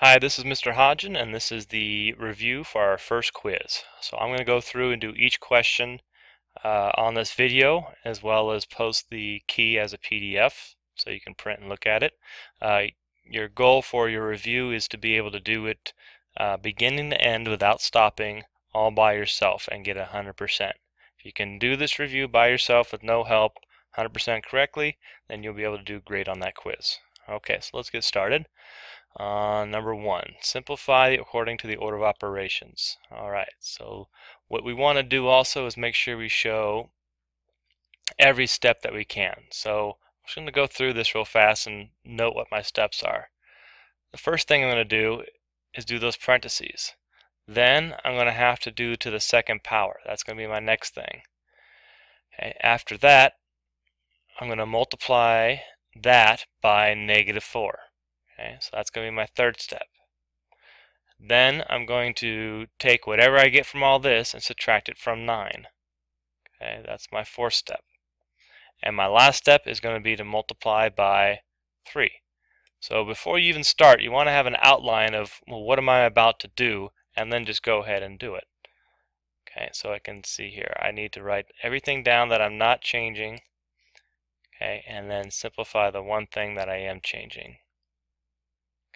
Hi, this is Mr. Hodgen, and this is the review for our first quiz. So I'm going to go through and do each question on this video, as well as post the key as a PDF so you can print and look at it. Your goal for your review is to be able to do it beginning to end without stopping, all by yourself, and get 100%. If you can do this review by yourself with no help 100% correctly, then you'll be able to do great on that quiz. Okay, so let's get started. Number one, simplify according to the order of operations. Alright, so what we want to do also is make sure we show every step that we can. So I'm just going to go through this real fast and note what my steps are. The first thing I'm going to do is do those parentheses. Then I'm going to have to do to the second power. That's going to be my next thing. Okay, after that, I'm going to multiply that by -4. Okay, so that's going to be my third step. Then I'm going to take whatever I get from all this and subtract it from 9. Okay, that's my fourth step. And my last step is going to be to multiply by 3. So before you even start, you want to have an outline of, well, what am I about to do, and then just go ahead and do it. Okay, so I can see here, I need to write everything down that I'm not changing, okay, and then simplify the one thing that I am changing.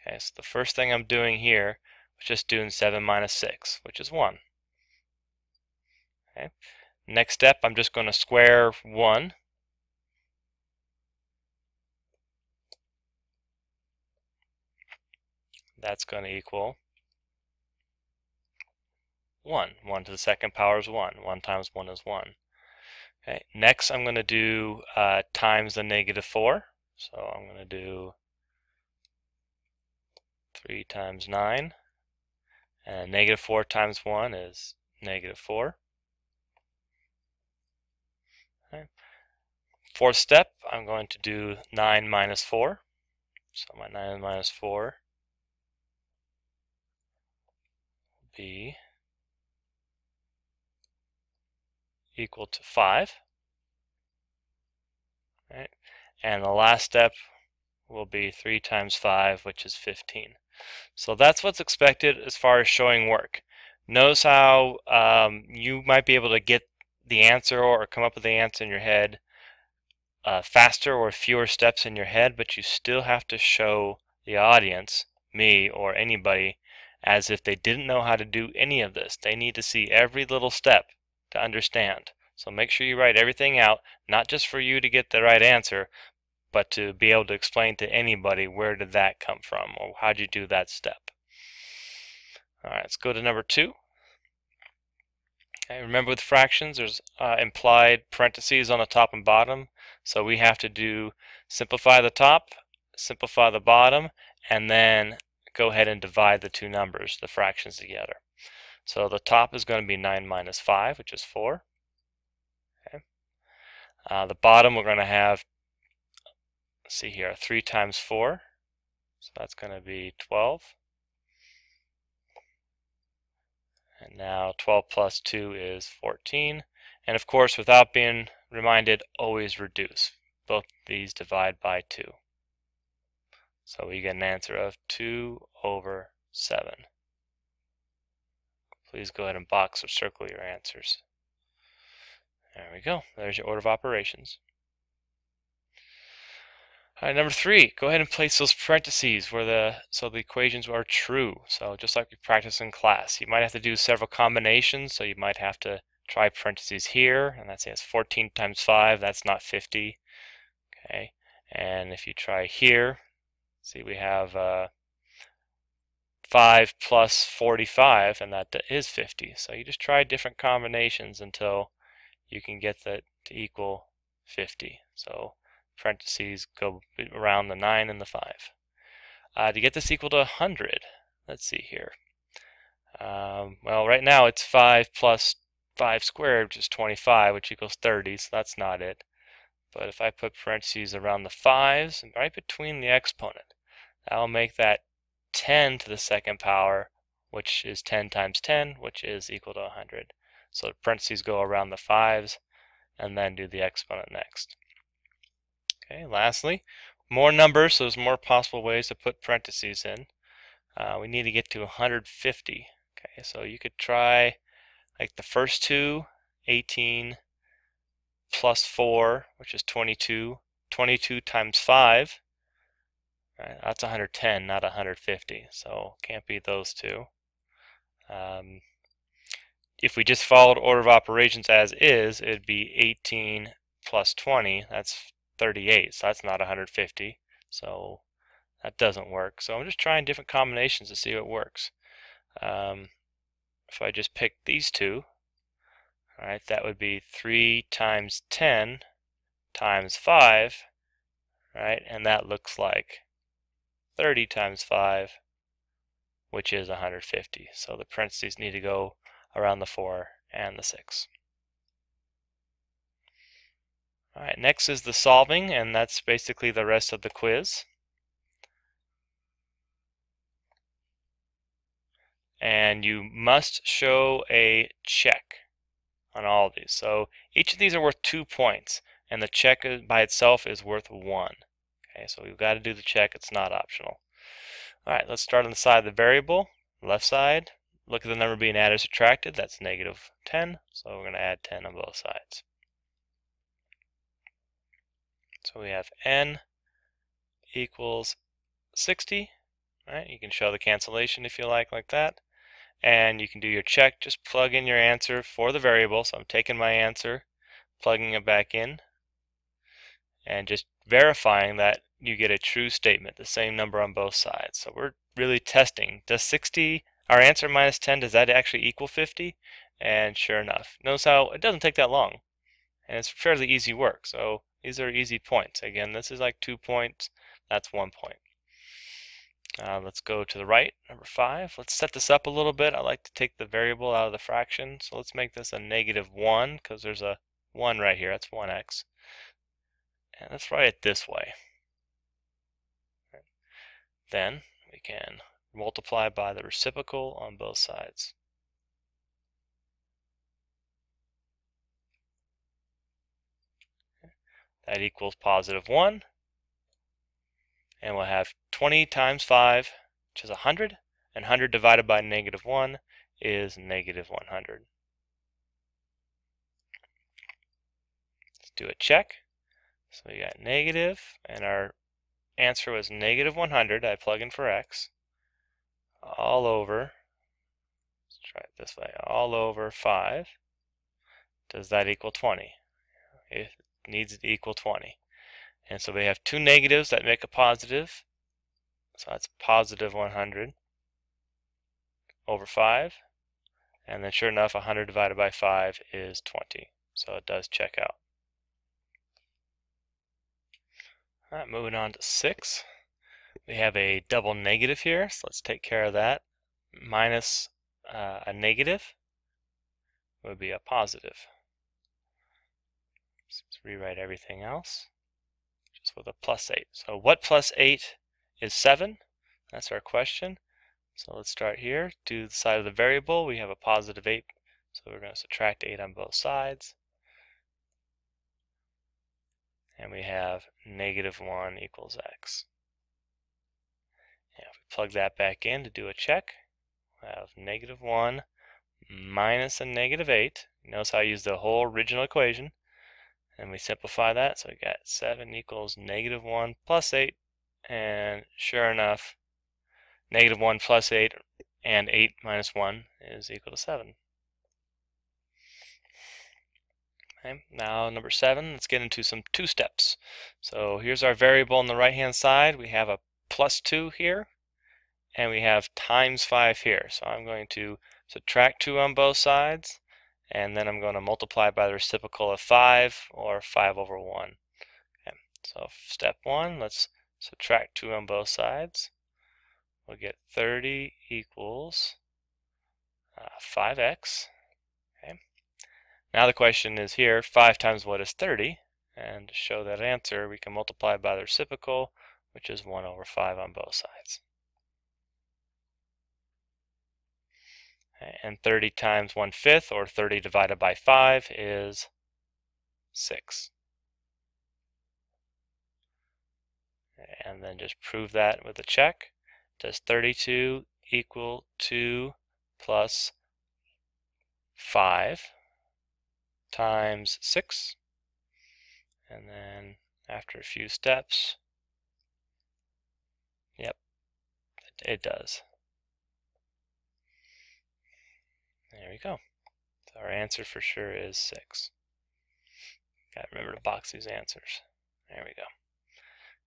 Okay, so the first thing I'm doing here is just doing 7 minus 6, which is 1. Okay. Next step, I'm just going to square 1. That's going to equal 1. 1 to the second power is 1. 1 times 1 is 1. Okay. Next, I'm going to do times the -4. So I'm going to do 3 times 9. And -4 times 1 is -4. Okay. Fourth step, I'm going to do 9 minus 4. So my 9 minus 4 will be equal to 5. Right? And the last step will be 3 times 5, which is 15. So that's what's expected as far as showing work. Notice how you might be able to get the answer or come up with the answer in your head faster or fewer steps in your head, but you still have to show the audience, me or anybody, as if they didn't know how to do any of this. They need to see every little step to understand. So make sure you write everything out, not just for you to get the right answer, but to be able to explain to anybody, where did that come from, or how'd you do that step. Alright, let's go to number 2. Okay, remember with fractions, there's implied parentheses on the top and bottom, so we have to do simplify the top, simplify the bottom, and then go ahead and divide the two numbers, the fractions, together. So the top is going to be 9 minus 5, which is 4. Okay. The bottom we're going to have, let's see here, 3 times 4, so that's going to be 12. And now 12 plus 2 is 14. And of course, without being reminded, always reduce. Both these divide by 2. So we get an answer of 2 over 7. Please go ahead and box or circle your answers. There we go. There's your order of operations. Alright, number 3, go ahead and place those parentheses where so the equations are true. So just like we practiced in class, you might have to do several combinations. So you might have to try parentheses here, and that's 14 times 5. That's not 50. Okay, and if you try here, see we have 5 plus 45, and that is 50. So you just try different combinations until you can get that to equal 50. So parentheses go around the 9 and the 5. To get this equal to 100, let's see here. Well, right now it's 5 plus 5 squared, which is 25, which equals 30, so that's not it. But if I put parentheses around the 5s and right between the exponent, that'll make that 10 to the second power, which is 10 times 10, which is equal to 100. So the parentheses go around the 5s and then do the exponent next. Okay, lastly, more numbers, so there's more possible ways to put parentheses in. we need to get to 150. Okay, so you could try like the first two, 18 plus 4, which is 22. 22 times 5, right, that's 110, not 150, so can't be those two. If we just followed order of operations as is, it'd be 18 plus 20, that's 38, so that's not 150, so that doesn't work. So I'm just trying different combinations to see what works. If I just pick these two, all right, that would be 3 times 10 times 5, right, and that looks like 30 times 5, which is 150. So the parentheses need to go around the 4 and the 6. All right, next is the solving, and that's basically the rest of the quiz. And you must show a check on all of these. So each of these are worth 2 points, and the check by itself is worth 1. Okay, so we've got to do the check, it's not optional. All right, let's start on the side of the variable, left side. Look at the number being added or subtracted, that's negative 10, so we're going to add 10 on both sides. So we have n equals 60. Right? You can show the cancellation if you like that. And you can do your check, just plug in your answer for the variable. So I'm taking my answer, plugging it back in, and just verifying that you get a true statement, the same number on both sides. So we're really testing, does 60, our answer minus 10, does that actually equal 50? And sure enough. Notice how it doesn't take that long, and it's fairly easy work. So these are easy points. Again, this is like 2 points, that's 1 point. Let's go to the right, number 5. Let's set this up a little bit. I like to take the variable out of the fraction, so let's make this a negative 1, because there's a 1 right here, that's 1x. And let's write it this way. Then we can multiply by the reciprocal on both sides. That equals positive 1. And we'll have 20 times 5, which is 100. And 100 divided by negative 1 is negative 100. Let's do a check. So we got negative, and our answer was negative 100. I plug in for x. All over, let's try it this way, all over 5. Does that equal 20? It needs to equal 20. And so we have two negatives that make a positive. So that's positive 100 over 5. And then sure enough, 100 divided by 5 is 20. So it does check out. All right, moving on to 6. We have a double negative here, so let's take care of that. Minus a negative would be a positive. So let's rewrite everything else just with a plus 8. So what plus 8 is 7? That's our question. So let's start here. Do the side of the variable. We have a positive 8, so we're going to subtract 8 on both sides. And we have negative 1 equals x. And if we plug that back in to do a check, we have negative 1 minus a negative 8. Notice how I use the whole original equation. And we simplify that, so we got 7 equals negative 1 plus 8. And sure enough, negative 1 plus 8 and 8 minus 1 is equal to 7. Okay, now number 7, let's get into some two steps. So here's our variable on the right hand side. We have a plus 2 here, and we have times 5 here. So I'm going to subtract 2 on both sides, and then I'm going to multiply by the reciprocal of 5, or 5 over 1. Okay, so step 1, let's subtract 2 on both sides. We'll get 30 equals 5x. Okay. Now the question is here, 5 times what is 30? And to show that answer, we can multiply by the reciprocal, which is 1 over 5 on both sides. Okay. And 30 times 1/5, or 30 divided by 5, is 6. And then just prove that with a check. does 32 equal 2 plus 5 times 6? And then after a few steps, yep, it does. There we go. So our answer for sure is 6. Got to remember to box these answers. There we go.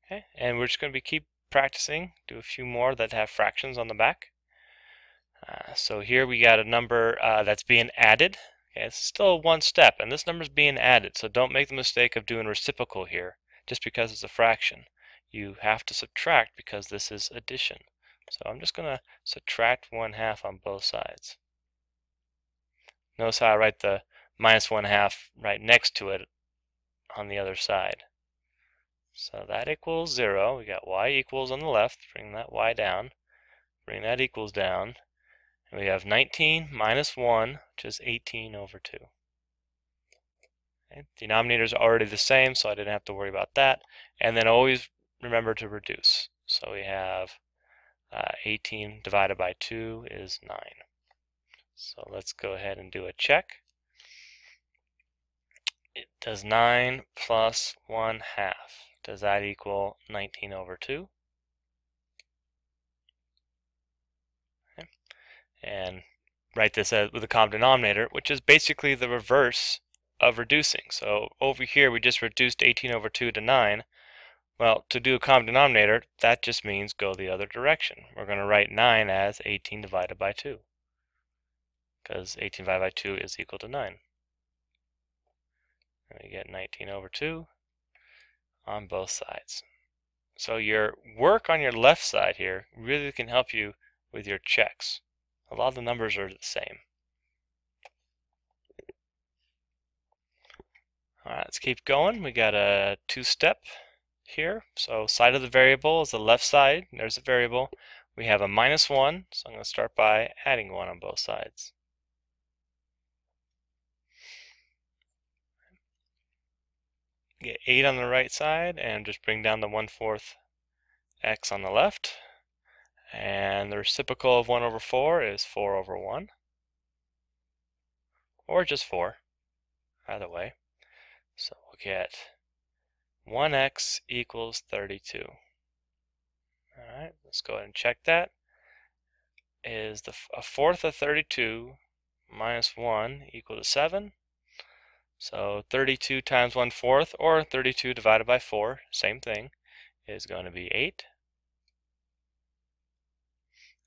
Okay, and we're just going to keep practicing, do a few more that have fractions on the back. So here we got a number that's being added. Okay, it's still one step, and this number is being added, so don't make the mistake of doing reciprocal here just because it's a fraction. You have to subtract because this is addition. So I'm just going to subtract 1/2 on both sides. Notice how I write the minus 1/2 right next to it on the other side. So that equals 0. We got y equals on the left. Bring that y down. Bring that equals down. And we have 19 minus 1, which is 18 over 2. Okay. Denominators are already the same, so I didn't have to worry about that. And then always remember to reduce. So we have 18 divided by 2 is 9. So let's go ahead and do a check. It does 9 plus 1/2. Does that equal 19 over 2? Okay. And write this as with a common denominator, which is basically the reverse of reducing. So over here we just reduced 18 over 2 to 9. Well, to do a common denominator, that just means go the other direction. We're going to write 9 as 18 divided by 2, because 18 divided by 2 is equal to 9. And we get 19 over 2 on both sides. So your work on your left side here really can help you with your checks. A lot of the numbers are the same. Alright, let's keep going. We got a two-step here. So side of the variable is the left side. There's a variable. We have a minus 1, so I'm going to start by adding 1 on both sides. Get 8 on the right side and just bring down the 1/4 x on the left. And the reciprocal of 1 over 4 is 4 over 1. Or just 4, either way. So we'll get 1x equals 32. Alright, let's go ahead and check that. Is a fourth of 32 minus 1 equal to 7? So 32 times 1/4, or 32 divided by 4, same thing, is going to be 8.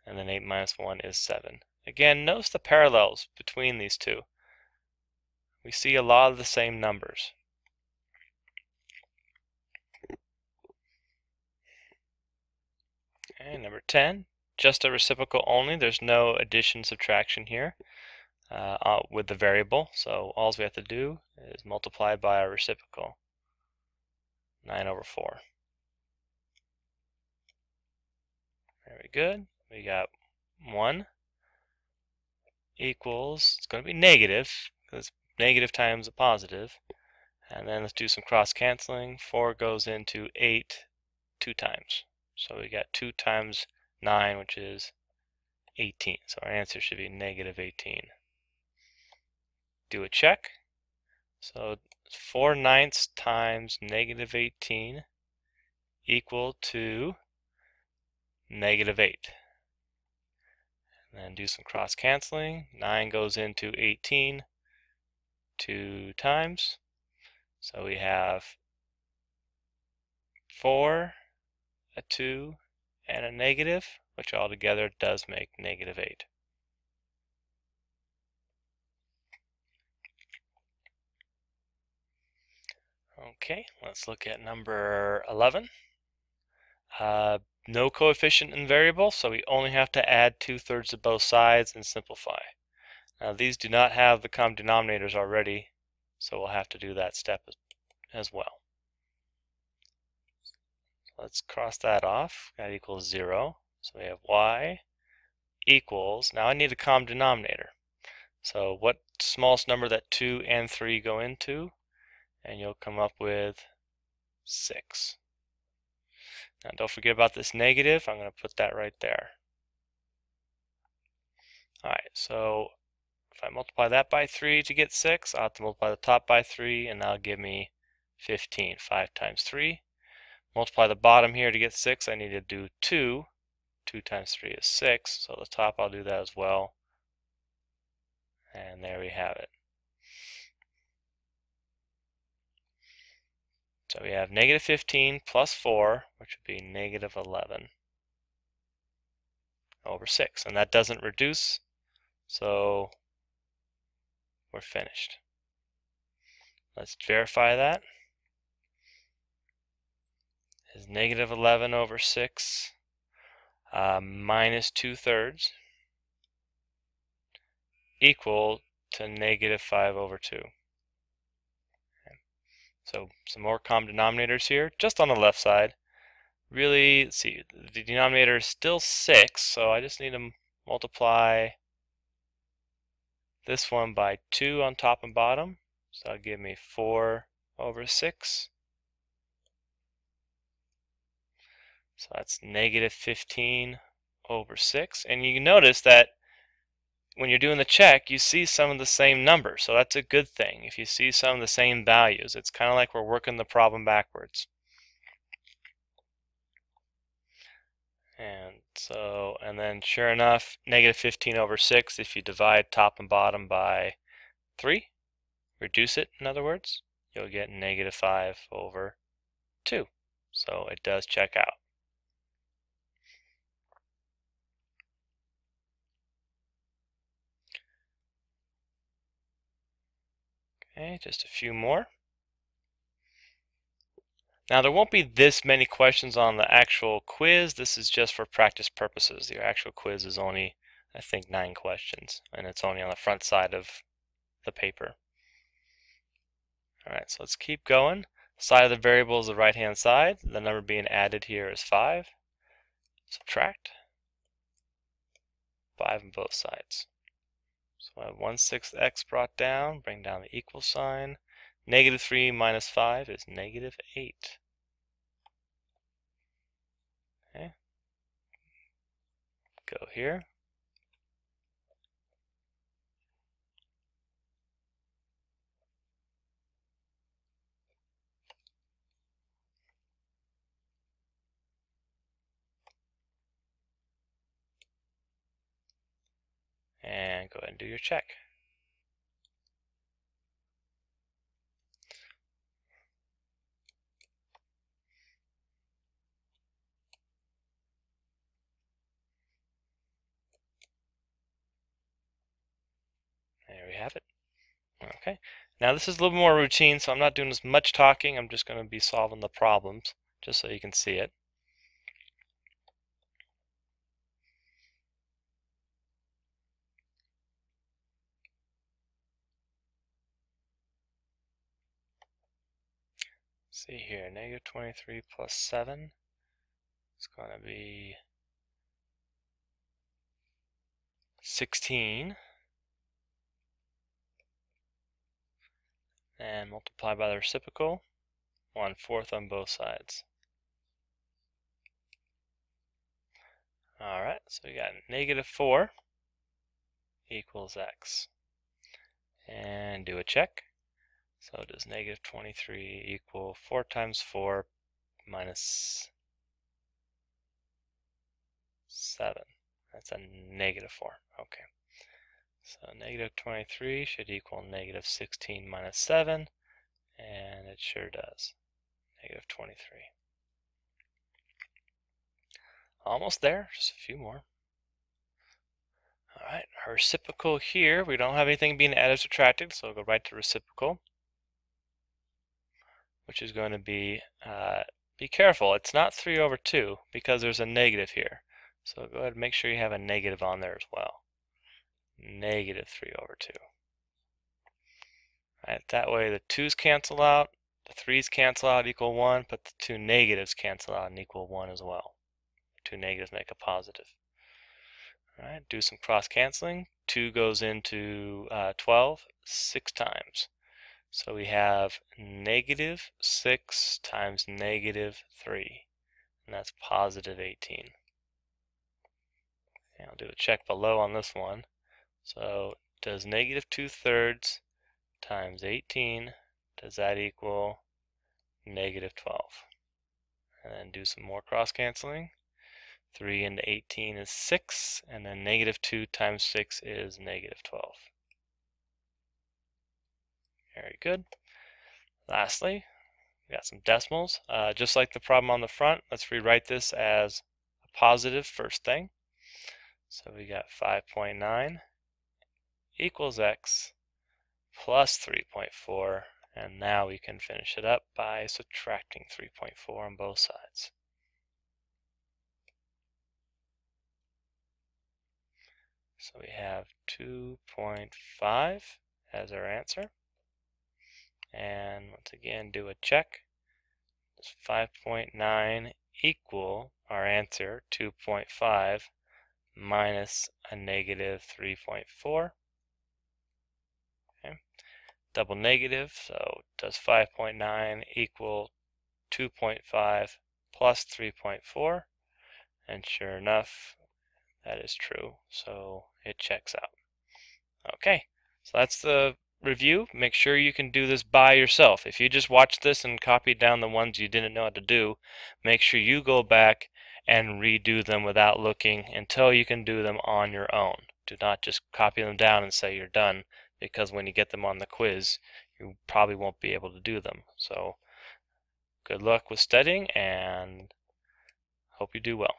And then 8 minus 1 is 7. Again, notice the parallels between these two. We see a lot of the same numbers. Okay, number 10, just a reciprocal only. There's no addition, subtraction here with the variable. So all we have to do is multiply by our reciprocal, 9 over 4. Very good. We got 1 equals, it's going to be negative, because negative times a positive. And then let's do some cross canceling. 4 goes into 8 2 times. So we got 2 times 9, which is 18. So our answer should be negative 18. Do a check. So 4/9 times negative 18 equal to negative 8. And then do some cross canceling. 9 goes into 18 2 times. So we have 4, a 2, and a negative, which altogether does make negative 8. Okay, let's look at number 11. No coefficient in variable, so we only have to add 2/3 of both sides and simplify. Now these do not have the common denominators already, so we'll have to do that step as well. Let's cross that off. That equals 0. So we have y equals, now I need a common denominator. So what smallest number that 2 and 3 go into? And you'll come up with 6. Now don't forget about this negative. I'm going to put that right there. Alright, so if I multiply that by 3 to get 6, I'll have to multiply the top by 3, and that'll give me 15. 5 times 3. Multiply the bottom here to get 6, I need to do 2. 2 times 3 is 6, so the top I'll do that as well. And there we have it. So we have negative 15 plus 4, which would be negative 11 over 6. And that doesn't reduce, so we're finished. Let's verify that. Is negative 11 over 6 minus 2/3 equal to negative 5 over 2. Okay. So some more common denominators here, just on the left side. Really, let's see, the denominator is still 6, so I just need to multiply this one by 2 on top and bottom. So that'll give me 4 over 6. So that's negative 15 over 6. And you notice that when you're doing the check, you see some of the same numbers. So that's a good thing. If you see some of the same values, it's kind of like we're working the problem backwards. And then sure enough, negative 15 over 6, if you divide top and bottom by 3, reduce it, in other words, you'll get negative 5 over 2. So it does check out. Okay, just a few more. Now there won't be this many questions on the actual quiz. This is just for practice purposes. The actual quiz is only, I think, 9 questions, and it's only on the front side of the paper. Alright, so let's keep going. Side of the variable is the right hand side. The number being added here is 5. Subtract 5 on both sides. So I have 1/6 x brought down, bring down the equal sign. Negative 3 minus 5 is negative 8. Okay. Go here. And go ahead and do your check. There we have it. Okay. Now this is a little more routine, so I'm not doing as much talking. I'm just going to be solving the problems, just so you can see it. See here, negative 23 plus 7 is going to be 16. And multiply by the reciprocal, 1/4 on both sides. Alright, so we got negative 4 equals x. And do a check. So does negative 23 equal 4 times 4 minus 7? That's a negative 4. Okay. So negative 23 should equal negative 16 minus 7. And it sure does. Negative 23. Almost there. Just a few more. Alright, our reciprocal here, we don't have anything being added or subtracted, so we'll go right to reciprocal, which is going to be careful, it's not 3 over 2, because there's a negative here. So go ahead and make sure you have a negative on there as well. Negative 3 over 2. Alright, that way the 2's cancel out, the 3's cancel out, equal 1, but the 2 negatives cancel out and equal 1 as well. 2 negatives make a positive. Alright, do some cross canceling. 2 goes into 12 6 times. So we have negative 6 times negative 3. and that's positive 18. And I'll do a check below on this one. So does negative 2/3 times 18, does that equal negative 12? And then do some more cross canceling. 3 into 18 is 6, and then negative 2 times 6 is negative 12. Very good. Lastly, we got some decimals. Just like the problem on the front, let's rewrite this as a positive first thing. So we got 5.9 equals x plus 3.4, and now we can finish it up by subtracting 3.4 on both sides. So we have 2.5 as our answer. And once again, do a check. Does 5.9 equal our answer, 2.5 minus a negative 3.4? Okay. Double negative, so does 5.9 equal 2.5 plus 3.4? And sure enough, that is true, so it checks out. Okay, so that's the review. Make sure you can do this by yourself. If you just watched this and copied down the ones you didn't know how to do, make sure you go back and redo them without looking until you can do them on your own. Do not just copy them down and say you're done, because when you get them on the quiz, you probably won't be able to do them. So good luck with studying, and hope you do well.